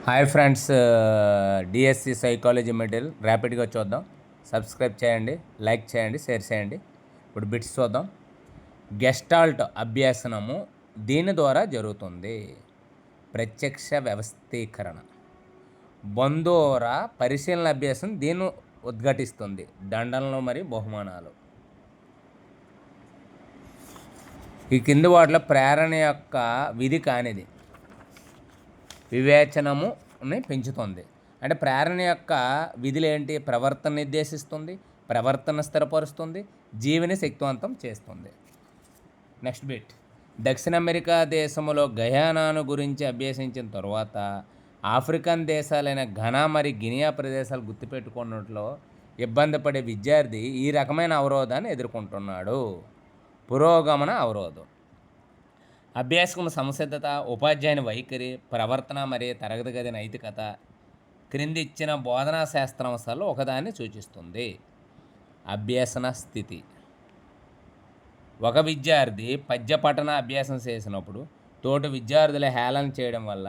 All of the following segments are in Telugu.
Hi friends, DSC psychology material ర్యాపిడ్గా చూద్దాం. సబ్స్క్రైబ్ చేయండి, లైక్ చేయండి, షేర్ చేయండి. ఇప్పుడు బిట్స్ చూద్దాం. గెస్టాల్ట్ అభ్యాసనము దీని ద్వారా జరుగుతుంది. ప్రత్యక్ష వ్యవస్థీకరణ. బందోర పరిశీలన అభ్యాసం దీన్ని ఉద్ఘాటిస్తుంది. దండనలు మరియు బహుమానాలు. ఈ కింది వాటిలో ప్రేరణ యొక్క విధి కానిది. వివేచనముని పెంచుతుంది. అంటే ప్రేరణ యొక్క విధులు ఏంటి? ప్రవర్తన నిర్దేశిస్తుంది, ప్రవర్తన స్థిరపరుస్తుంది, జీవిని శక్తివంతం చేస్తుంది. Next bit. దక్షిణ అమెరికా దేశంలో గయానాను గురించి అభ్యసించిన తర్వాత ఆఫ్రికన్ దేశాలైన ఘనా మరియు గినియా ప్రదేశాలు గుర్తుపెట్టుకున్నట్లో ఇబ్బంది పడే విద్యార్థి ఈ రకమైన అవరోధాన్ని ఎదుర్కొంటున్నాడు. పురోగమన అవరోధం. అభ్యాసకుని సంసిద్ధత, ఉపాధ్యాయుని వైఖరి, ప్రవర్తన మరియు తరగతి గది నైతికత క్రింది ఇచ్చిన బోధనా శాస్త్రాంశాల్లో ఒకదాన్ని సూచిస్తుంది. అభ్యసన స్థితి. ఒక విద్యార్థి పద్య పఠన అభ్యాసం చేసినప్పుడు తోటి విద్యార్థుల హేళన చేయడం వల్ల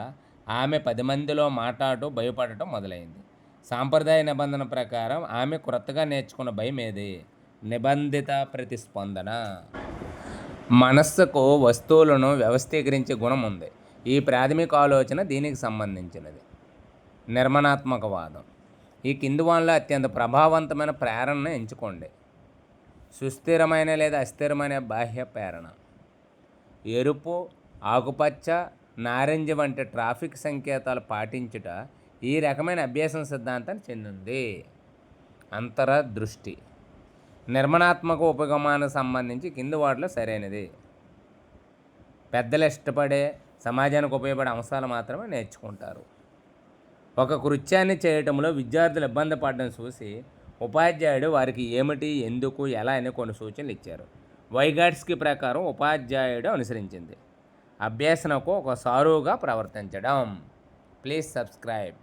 ఆమె 10 మందిలో మాట్లాడటం భయపడటం మొదలైంది. సాంప్రదాయ నిబంధన ప్రకారం ఆమె కొత్తగా నేర్చుకున్న భయం ఏది? నిబంధిత ప్రతిస్పందన. మనస్సుకు వస్తువులను వ్యవస్థీకరించే గుణం ఉంది. ఈ ప్రాథమిక ఆలోచన దీనికి సంబంధించినది. నిర్మాణాత్మకవాదం. ఈ కింది వానిలో అత్యంత ప్రభావవంతమైన ప్రేరణను ఎంచుకోండి. సుస్థిరమైన లేదా అస్థిరమైన బాహ్య ప్రేరణ. ఎరుపు, ఆకుపచ్చ, నారింజ వంటి ట్రాఫిక్ సంకేతాలు పాటించుట ఈ రకమైన అభ్యాసం సిద్ధాంతానికి చెందింది. అంతరదృష్టి. నిర్మాణాత్మక ఉపగమానికి సంబంధించి కింది వాటిలో సరైనది. పెద్దలు ఇష్టపడే, సమాజానికి ఉపయోగపడే అంశాలు మాత్రమే నేర్చుకుంటారు. ఒక కృత్యాన్ని చేయటంలో విద్యార్థులు ఇబ్బంది పడడం చూసి ఉపాధ్యాయుడు వారికి ఏమిటి, ఎందుకు, ఎలా అని కొన్ని సూచనలు ఇచ్చారు. వైగాట్స్కి ప్రకారం ఉపాధ్యాయుడు అనుసరించింది. అభ్యసనకు ఒక సారువుగా ప్రవర్తించడం. Please subscribe.